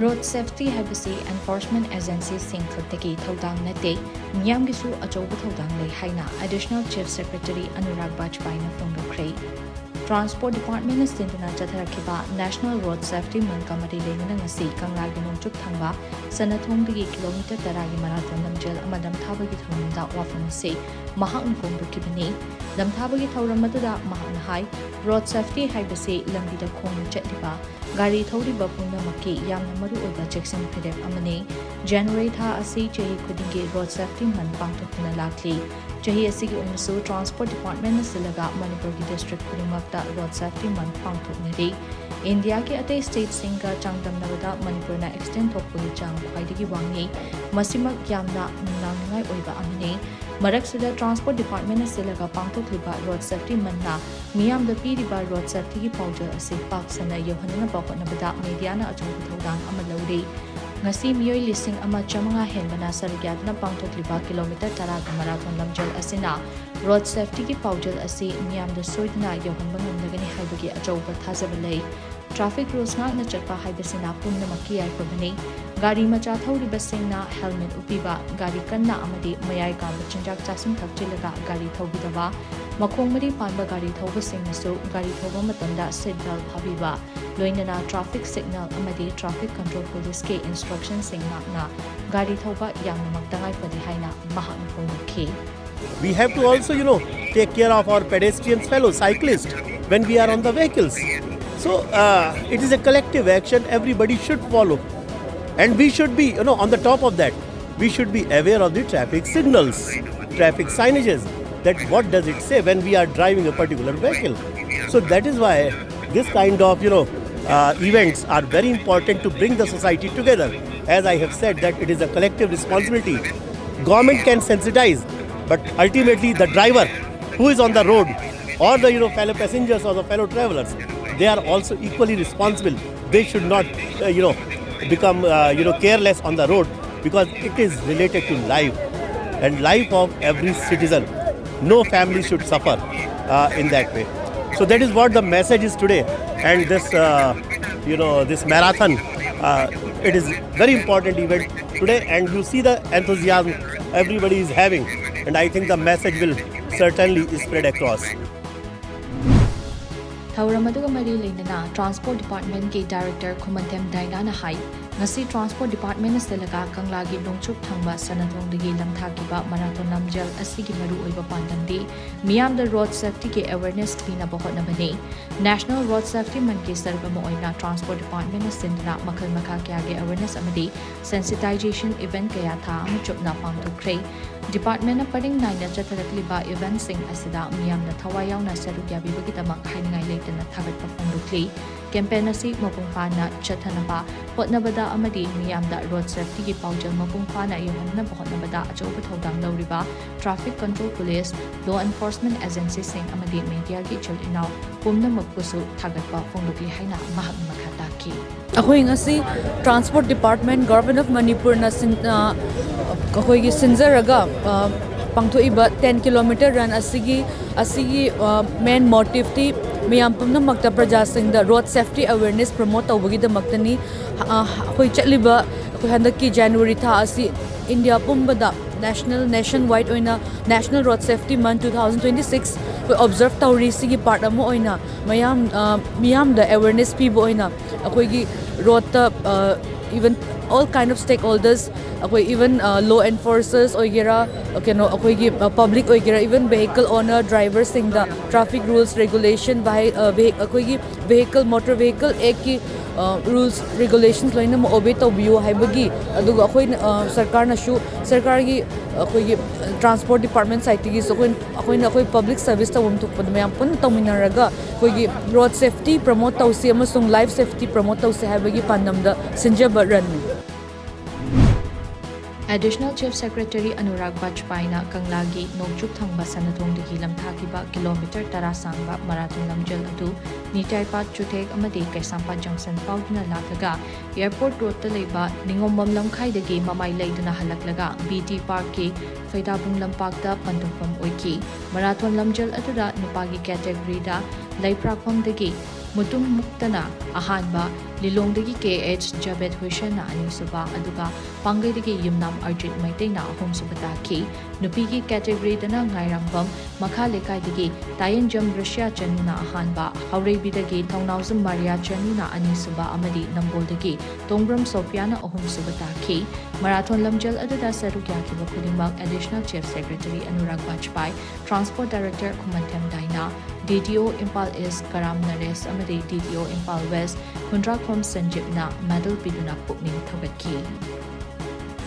Road safety habisi enforcement agencies sing khakdagi thodang nate miyamgisu achouba thodang lei haina additional chief secretary Anurag Bajpai na phongdokhrei. Transport Department na sinduna chatharakhiba National Road Safety Month Committee leina ngasi kanglagi nongchuk thangba sanathongdagi kilometer 10 gi marathon lamjel amadam thabagi thorumda wafam se mahakna phongdokhibani lamthabagi thorum aduda mahakna hai road safety haibase lambida khongna chatliba gari thoriba punamaki yamna maru oiba checkson phirep amane January tha asi chahi khudingi road safety month pangthokna lakli chahi asigi oinasu Transport Department na silaga Manipuri district khudingmakta road safety month pangthoknari India ke ate state singa changdamnabada Manipur na extend thokpui chang khwaidagi wangi masimak yamna nangngai oiba amane Maraksida Transport Department na silaga pangthokliba road safety month na miyam da piriba road safety ki pawjal ase paksana yohanna bakotnabada media na achong thodang amalawri ngasi miyoi lising ama chamanga henbana sargyadna pangthokliba kilometer 10 ga marathon lamjal asina road safety ki pawjal ase miyam da soidna yohanba ngamdagani haibagi achouba thajabalai traffic rules na chatpa haibasina punnamaki yaifabani gari macha thoribasingna helmet upiba gari kanna amadi mayai ka bachinjak chasum thakchilaga gari thobidaba makhong mari panba gari thobasingnasu gari thoba matamda seat belt habiba loinana traffic signal amadi traffic control police ke instruction singna gari thoba yamna maktangai padi haina mahakna phongki We have to also take care of our pedestrians fellow cyclists when we are on the vehicles. So it is a collective action everybody should follow. And we should be, on the top of that, we should be aware of the traffic signals, traffic signages, that what does it say when we are driving a particular vehicle. So that is why this kind of, events are very important to bring the society together. As I have said, that it is a collective responsibility. Government can sensitize, but ultimately the driver who is on the road or the, fellow passengers or the fellow travelers, they are also equally responsible. They should not, become careless on the road because it is related to life and life of every citizen. No family should suffer in that way. So that is what the message is today. And this this marathon, it is very important event today, and you see the enthusiasm everybody is having, and I think the message will certainly spread across. Thauramadu mari leinana Transport Department ke Director Khumantem Dainana hai ngasi Transport Department na silaga kanglagi nongchuk thangba sanathongdagi lamthakiba marathon lamjal asigi maru oiba pandamdi miyam the road safety ke awareness pina bahotna bani National Road Safety Month ke sargama oina Transport Department na sindna makhal makha kya ge awareness amadi sensitization event kaya tha amachupna pangthokhrei Department na paring naina chatharakliba event sing asida miyam na thawai yauna saruk yabibagi tamak haingai leitana thagatpa phongdokli campaign asi mapung phana chathanaba hotnabada amadi miyamda road safety ki pawjal mapung phana yohanna hotnabada achouba thodang lawriba traffic control police law enforcement agency sing amadi media ki chul inaw pumna makpusu thagatpa phongdokli haina mahak makhata ki Ahoy ngasi Transport Department Government of Manipur na ahoy gi sinjaraga pangthoiba 10 kilometer run asigi main motive ti miyam pumna makta praja sing the road safety awareness promote tawagi da maktani ahoy chatliba ahoy handaki January tha asi India pumbada nationwide oina National Road Safety Month 2026 we observe tawri sigi part amo oina miyam da awareness pi bo oina akoi gi road ta even all kind of stakeholders akoi even law enforcers oigera akoi gi public oigera even vehicle owner drivers sing the traffic rules regulation by akoi gi motor vehicle ek ki rules regulations loina mo obey tawbiyo haibagi aduga akoi sarkar na shu sarkar gi akoi gi Transport Department site gi so akoi public service tawum thukpad mayam pun tawminaraga akoi gi road safety promote tawsi amasung life safety promote tawsi haibagi pandamda sinjaba ran Additional Chief Secretary Anurag Bajpai na kanglagi nongchuk thangba sanathongdagi lamthakiba kilometer 10 sangba marathon lamjal adu nitaipat chutek amadi kaisampa junction faudna lakaga airport road ta leiba ningombam lamkhaidagi mamai leiduna halaklaga BT Park ki faidabung lampakta pandungpam oiki marathon lamjal aduda nupagi category da laiprakpamdagi mutum muktana ahanba Lilongdagi KH Jabet Huishana Anisuba Aduga Pangaydagi Yumnam Arjit Maitena Homsuba Taki Nupigi category dana Ngairambam Makhalekai Tayan Jam Russia Chanuna Ahanba Haurebidagi Taunazum Maria Chanuna Anisuba Amadi Namboldagi Tongbram Sofiana Ohumsuba Taki Marathon Lamjal Adada Sarugyaki Bakulimbak Additional Chief Secretary Anurag Bajpai Transport Director Kumantem Daina DDO Impal East Karam Nares Amadi DDO Impal West Kundrakom Sanjipna Medal Piduna Pukning Thawatki.